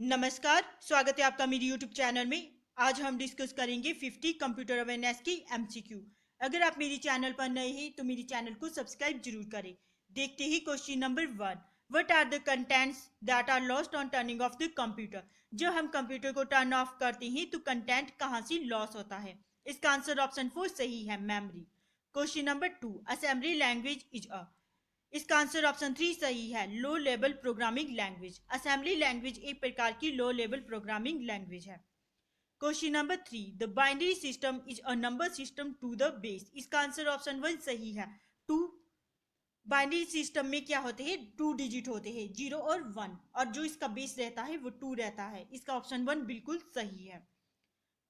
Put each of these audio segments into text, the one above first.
नमस्कार, स्वागत है आपका मेरी YouTube चैनल में। आज हम डिस्कस करेंगे 50 कंप्यूटर अवेयरनेस की MCQ। अगर आप मेरी चैनल पर नए हैं तो मेरी चैनल को सब्सक्राइब जरूर करें। देखते ही question number 1। What are the contents that are lost on turning off the computer. जब हम कंप्यूटर को टर्न ऑफ करते हैं तो कंटेंट कहाँ से लॉस होता है? इसका आंसर ऑप्शन 4 सही है, memory. Question number 2। Assembly language is a. इसका आंसर ऑप्शन 3 सही है, low level programming language. Assembly language एक प्रकार की लो लेवल प्रोग्रामिंग लैंग्वेज है। Question number 3। The binary system is a number system to the base. इसका answer option 1 सही है, टू। बाइनरी सिस्टम में क्या होते हैं? 2 डिजिट होते हैं, 0 और 1, और जो इसका बेस रहता है वो 2 रहता है। इसका ऑप्शन 1 बिल्कुल सही है।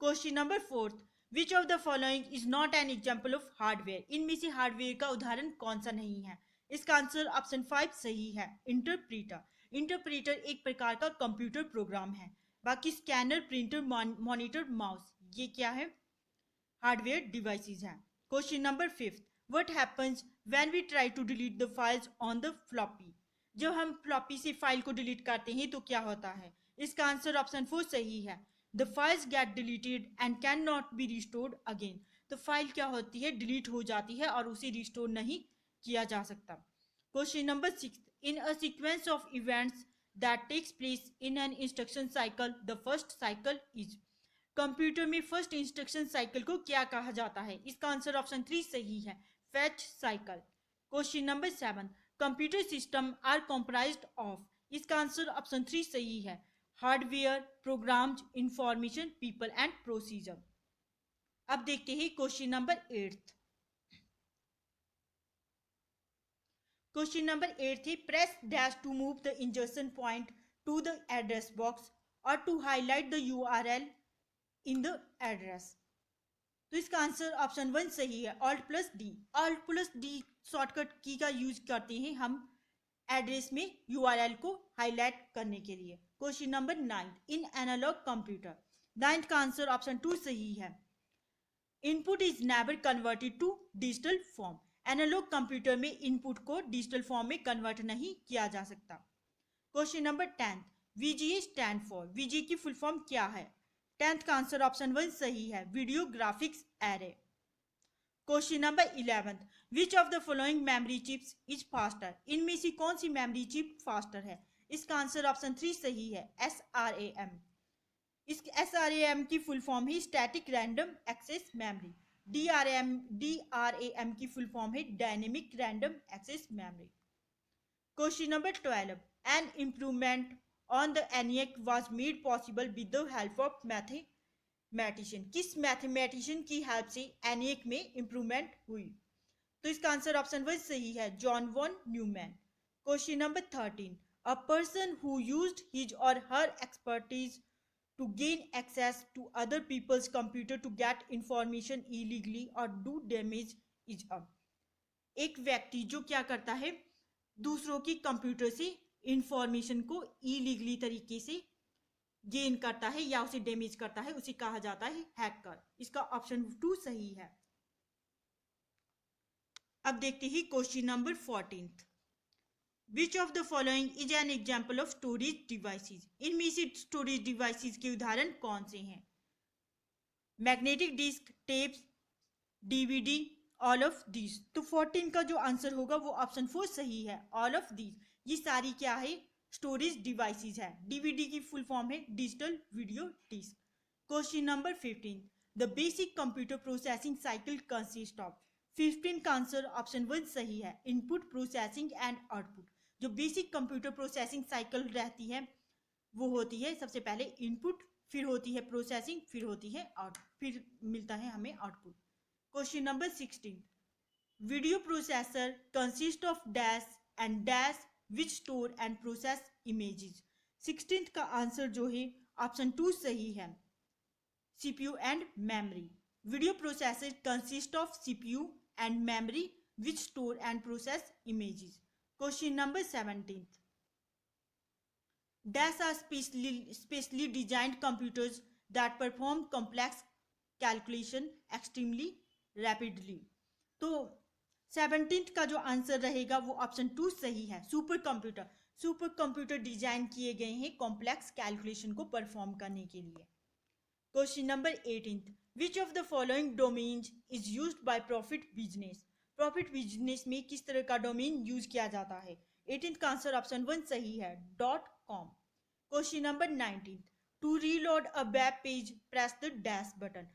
Question number 4। Which of the following is not an example of hardware. इनमें से हार्डवेयर का उदाहरण कौन सा नहीं है? इसका आंसर ऑप्शन 5 सही है, इंटरप्रीटर। इंटरप्रीटर एक प्रकार का कंप्यूटर प्रोग्राम है। बाकी स्कैनर, प्रिंटर, मॉनिटर, माउस, ये क्या है? हार्डवेयर डिवाइसेस हैं। Question number 5। What happens when we try to delete the files on the floppy. जब हम फ्लॉपी से फाइल को डिलीट करते हैं तो क्या होता है? इसका आंसर ऑप्शन 4 सही है, the files get deleted and can not be restored again. तो फाइल क्या होती है? डिलीट हो जाती है और उसे रिस्टोर नहीं किया जा सकता। Question number 6। In a sequence of events that takes place in an instruction cycle the first cycle is. Computer में फर्स्ट इंस्ट्रक्शन साइकिल को क्या कहा जाता है? इसका आंसर ऑप्शन 3 सही है, fetch cycle. Question number 7। Computer system are comprised of. इसका आंसर ऑप्शन 3 सही है, hardware, programs, information, people and procedure. अब देखते हैं क्वेश्चन नंबर 8। क्वेश्चन नंबर 8 है, press dash to move the insertion point to the address box और to highlight the URL in the address. तो इसका आंसर ऑप्शन 1 सही है, alt plus D. Alt plus D shortcut key का use करते हैं हम एड्रेस में URL को हाईलाइट करने के लिए। Question number 9। In analog computer, 9th का आंसर ऑप्शन 2 सही है, input is never converted to digital form. Analog computer में इनपुट को डिजिटल फॉर्म में कन्वर्ट नहीं किया जा सकता। Question number 10। VGA stand for. VGA की फुल फॉर्म क्या है? 10th का आंसर ऑप्शन 1 सही है, video graphics array. Question number 11। Which of the following memory chips is faster. इनमें से कौन सी मेमोरी चिप फास्टर है? इसका आंसर ऑप्शन 3 सही है, SRAM। इस SRAM की फुल फॉर्म है static random access memory. DRAM की फुल फॉर्म है dynamic random access memory. Question number 12। An improvement on the ENIAC was made possible with the help of mathematician. किस mathematician की help से ENIAC में improvement हुई? तो इसका आंसर ऑप्शन 1 सही है, John von Neumann. Question number 13। A person who used his or her expertise to gain access to other people's computer to get information illegally or do damage is a। एक व्यक्ति जो क्या करता है, दूसरों की कंप्यूटर से इंफॉर्मेशन को इलीगली तरीके से गेन करता है या उसे डैमेज करता है, उसे कहा जाता है हैकर। इसका ऑप्शन 2 सही है। अब देखते हैं question number 14। Which of the following is an example of storage devices. इनमें से स्टोरेज डिवाइसेज के उदाहरण कौन से हैं? Magnetic disk, tapes, DVD, all of these. तो 14 का जो आंसर होगा वो ऑप्शन 4 सही है, ऑल ऑफ दीज। ये सारी क्या है? स्टोरेज डिवाइसेस है। DVD की फुल फॉर्म है digital video disc. Question number 15। The basic computer processing cycle consist of. 15 का आंसर ऑप्शन 1 सही है, इनपुट, प्रोसेसिंग एंड आउटपुट। जो बेसिक कंप्यूटर प्रोसेसिंग साइकिल रहती है वो होती है सबसे पहले इनपुट, फिर होती है प्रोसेसिंग, फिर होती है आउटपुट, फिर मिलता है हमें output. Question number 16। Video processor consist of dash and dash which store and process images. 16th का आंसर जो है ऑप्शन 2 सही है, CPU and memory. Video processor consist of CPU and memory which store and process images. Question number 17। Dash are specially designed computers that perform complex calculation extremely rapidly। तो 17th का जो answer रहेगा वो option 2 सही है, super computer. Super computer design किए गए हैं कॉम्प्लेक्स कैलकुलेशन को परफॉर्म करने के लिए। Question number 18, which of the following domains is used by profit business? Profit business में किस तरह का डोमेन यूज किया जाता है? 18 का आंसर ऑप्शन 1 सही है, .com। Question number 19, to reload a web page press the dash button.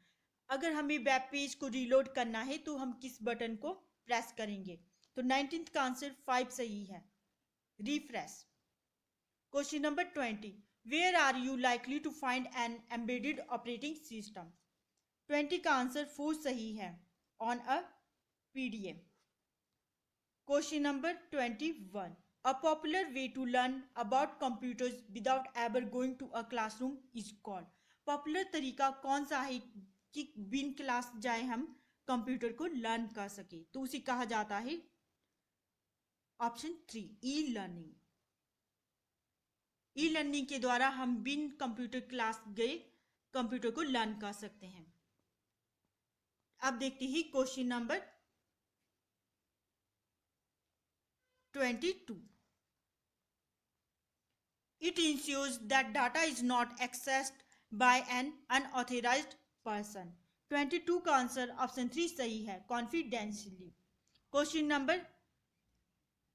अगर हमें वेब पेज को रीलोड करना है तो हम किस बटन को प्रेस करेंगे? तो 19 का आंसर 5 सही है, refresh. Question number 20, where are you likely to find an embedded operating system? 20 का आंसर 4 सही है, on a PDF. Question number 21, a popular way to learn about computers without ever going to a classroom is called? Popular तरीका कौन सा है कि बिन class जाए हम कंप्यूटर को लर्न कर सके? तो उसे कहा जाता है option 3, e learning. E learning के द्वारा हम बिन कंप्यूटर क्लास गए कंप्यूटर को लर्न कर सकते हैं। अब देखते हैं question number 22, it ensures that data is not accessed by an unauthorized person। 22 का आंसर ऑप्शन 3 सही है, confidentiality. Question number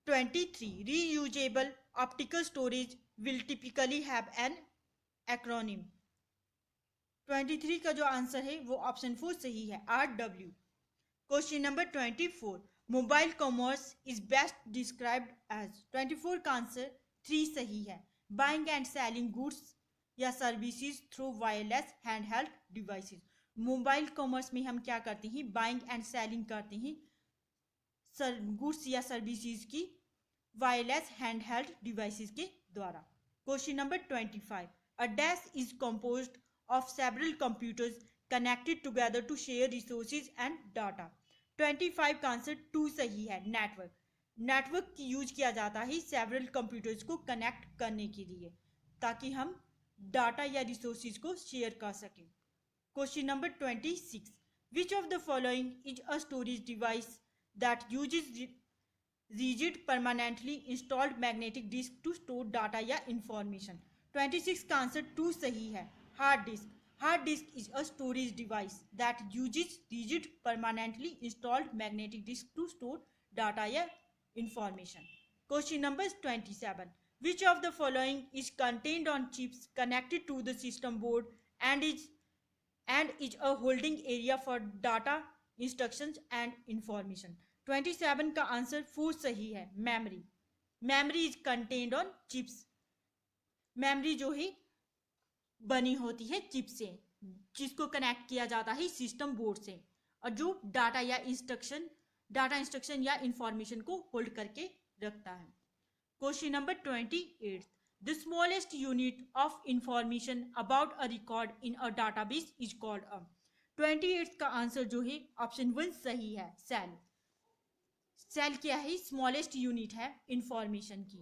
23, reusable optical storage will typically have an acronym। 23 का जो आंसर है वो ऑप्शन 4 सही है, RW। Question number 24, mobile commerce is best described as. 24 का आंसर 3 सही है, बाइंग एंड सेलिंग गुड्स या services through wireless handheld devices. Mobile commerce में हम क्या करते हैं? बाइंग एंड सेलिंग करते हैं गुड्स या सर्विसेज की वायरलेस हैंडहेल्ड डिवाइसेस के द्वारा। Question number 25, a dash is composed of several computers connected together to share resources and data. 25 का आंसर 2 सही है, नेटवर्क। नेटवर्क की यूज किया जाता है सेवरल कंप्यूटर्स को कनेक्ट करने के लिए ताकि हम डाटा या रिसोर्सेज को शेयर कर सकें। Question number 26, which of the following is a storage device that usage rigid permanently installed magnetic disk to store data या information? 26 का आंसर 2 सही है, hard disk. Hard disk is a storage device that uses rigid permanently installed magnetic disk to store data या information। Question number 27, which of the following is contained on chips connected to the system board and is a holding area for data, instructions and information? 27 का answer 4 सही है, memory. Memory is contained on chips. Memory जो है बनी होती है chip से, जिसको कनेक्ट किया जाता है सिस्टम बोर्ड से, और जो डाटा इंस्ट्रक्शन या इंफॉर्मेशन को होल्ड करके रखता है। Question number 28, the smallest unit of information about a record in a database is called a. 28 का आंसर जो है ऑप्शन 1 सही है, सेल। सेल क्या है? स्मॉलेस्ट यूनिट है इंफॉर्मेशन की,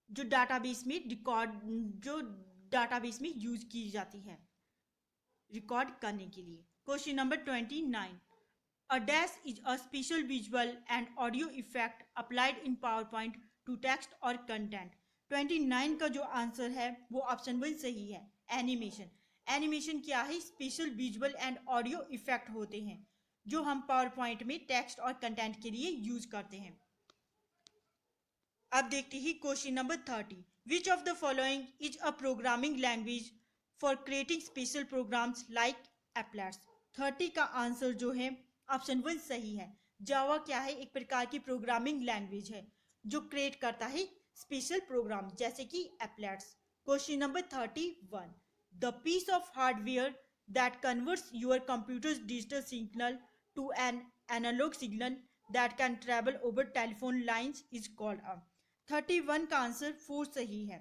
जो डाटाबेस में यूज की जाती है रिकॉर्ड करने के लिए। Question number 29, a dash is a special visual and audio effect applied in power point two text और कंटेंट। 29 का जो आंसर है वो ऑप्शन 1 सही है, एनिमेशन। एनिमेशन क्या है? Special visual and audio effect होते हैं जो हम पावर पॉइंट में टेक्स्ट और कंटेंट के लिए यूज करते हैं। अब देखते ही question number 30, which of the following is a programming language for creating special programs like applets. 30 का आंसर जो है ऑप्शन 1 सही है, जावा क्या है? एक प्रकार की प्रोग्रामिंग लैंग्वेज है जो क्रिएट करता है स्पेशल प्रोग्राम जैसे कि applets. Question number 31, the piece of hardware that converts your computer's digital signal to an analog signal that can travel over telephone lines is called a। 31 का answer 4 सही है,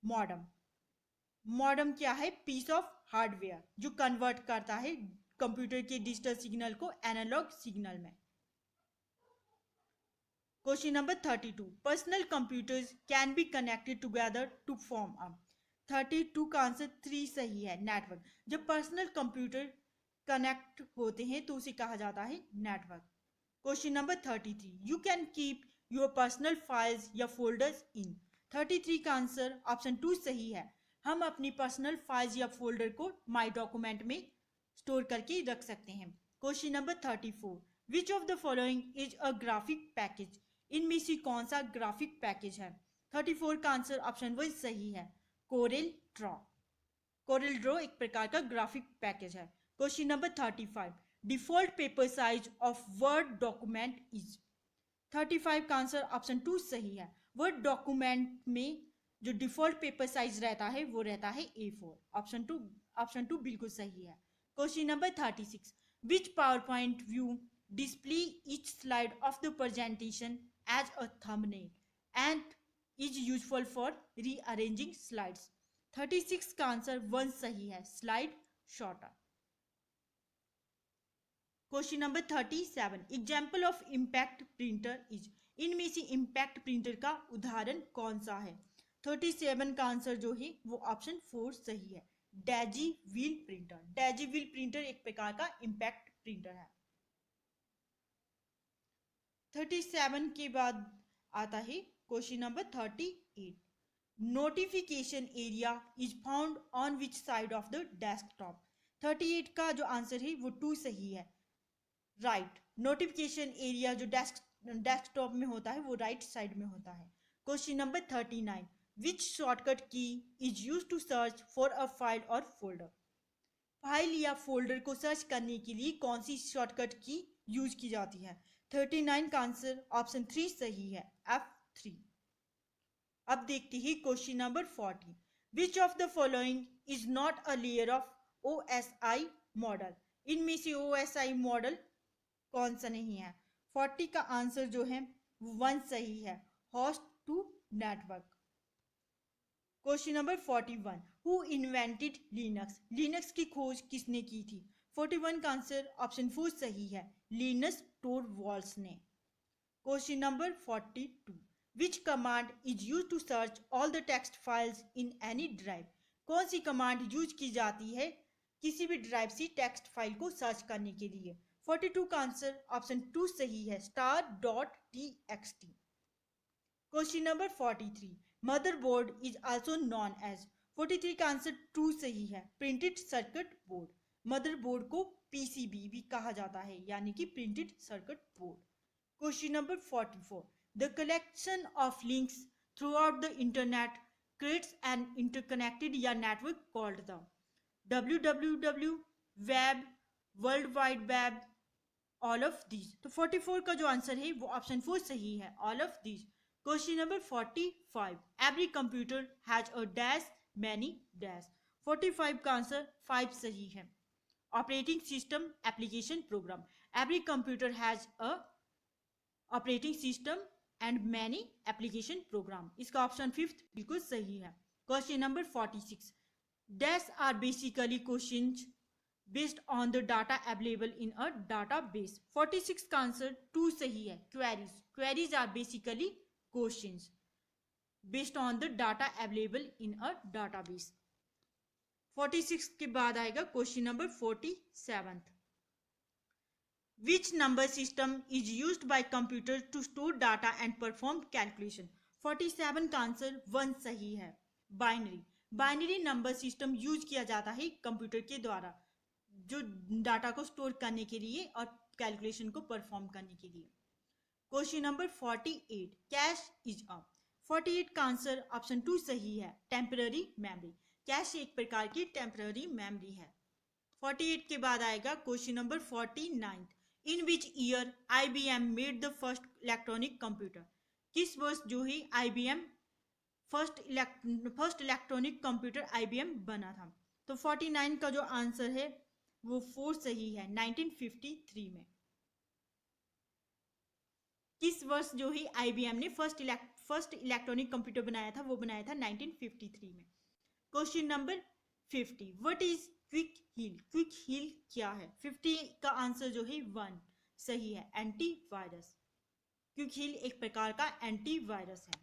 modem. Modem क्या है? Piece of hardware जो convert करता है computer के digital signal को एनालॉग सिग्नल में। Question number 32, personal computers can be connected together to form a. 32 का आंसर 3 सही है, नेटवर्क। जब पर्सनल कंप्यूटर कनेक्ट होते हैं तो उसे कहा जाता है network. Question number 33, you can keep your personal files या फोल्डर्स इन। 33 का आंसर ऑप्शन 2 सही है। हम अपनी पर्सनल फाइल्स या फोल्डर को माई डॉक्यूमेंट में स्टोर करके रख सकते हैं। Question number 34, which of the following is a graphic package. इनमें से कौन सा ग्राफिक पैकेज है। 34 का आंसर ऑप्शन 1 सही है, कोरेल ड्रॉ। कोरेल ड्रॉ एक प्रकार का ग्राफिक पैकेज है। Question number 35, default paper size of word document is. 35 का आंसर ऑप्शन 2 सही है। वर्ड डॉक्यूमेंट में जो डिफॉल्ट पेपर साइज रहता है वो रहता है A4। ऑप्शन टू बिल्कुल सही है। Question number 36, which power point view display each slide of the presentation as a thumbnail and is useful for rearranging slides. 36 का आंसर 1 सही है, slide sorter. Question number 37, example of impact printer is. इनमें से impact printer का उदाहरण कौन सा है। 37 का आंसर जो है वो ऑप्शन 4 सही है, डैजी व्हील प्रिंटर। डैजी व्हील प्रिंटर एक प्रकार का इम्पैक्ट प्रिंटर है। 37 के बाद आता है question number 38, notification area is found on which side of the desktop. 38 का जो आंसर है वो 2 सही है, राइट। नोटिफिकेशन एरिया जो डेस्कटॉप में होता है वो राइट साइड में होता है। Question number 39, which shortcut key is use to search for a file or folder. File या फोल्डर को सर्च करने के लिए कौन सी शॉर्टकट की यूज की जाती है। 39 का आंसर ऑप्शन 3 सही है, F3। अब देखते हैं question number 40, which of the following is not a layer of OSI model. इनमें से OSI मॉडल कौन सा नहीं है। 40 का आंसर जो है 1 सही है, host to network. Question number 41, who invented Linux. Linux की खोज किसने की थी। 41 का आंसर ऑप्शन 4 सही है, लिनस टोरवाल्ड्स ने। Question number 42, which command is use to search all the text files in any drive. कौन सी कमांड यूज की जाती है किसी भी ड्राइव से टेक्स्ट फाइल को सर्च करने के लिए। 42 का आंसर ऑप्शन 2 सही है, star.txt। Question number 43, motherboard is also known as. 43 का आंसर 2 सही है, प्रिंटेड सर्किट बोर्ड। मदरबोर्ड को PCB भी कहा जाता है, यानी कि printed circuit board. Question number 44, the collection of links throughout the internet creates an interconnected या network called the www, web, world wide web, all of these. तो 44 का जो आंसर है वो ऑप्शन 4 सही है, all of these. Question number 45, every computer has a dash many dash. 45 का answer 5 सही है, operating system application program. Every computer has a operating system and many application program. इसका ऑप्शन 5 बिल्कुल सही है। Question number 46, dash are basically questions based on the data available in a database। 46 का answer 2 सही है, queries। Queries are basically questions based on the data available in a database। 46 के बाद आएगा question number 47, which number system is used by computer to store data and perform calculation। 47 का answer 1 सही है, binary. Binary number system use किया जाता है computer के द्वारा जो डाटा को स्टोर करने के लिए और कैलकुलेशन को परफॉर्म करने के लिए। Question number 48, cash is a. 48 का आंसर ऑप्शन 2 सही है, टेम्पररी मेमोरी। कैश एक प्रकार की टेम्पररी मेमोरी है। 48 के बाद आएगा question number 49, in which year IBM made the first electronic computer. किस वर्ष जो है IBM first electronic computer IBM बना था। तो 49 का जो आंसर है वो 4 सही है, 1953 में। किस वर्ष जो है IBM ने फर्स्ट इलेक्ट्रॉनिक कंप्यूटर बनाया था, वो बनाया था 1953 में। Question number 50, what is quick heal. Quick heal क्या है। 50 का आंसर जो है 1 सही है, एंटीवायरस। क्विक हील एक प्रकार का एंटीवायरस है।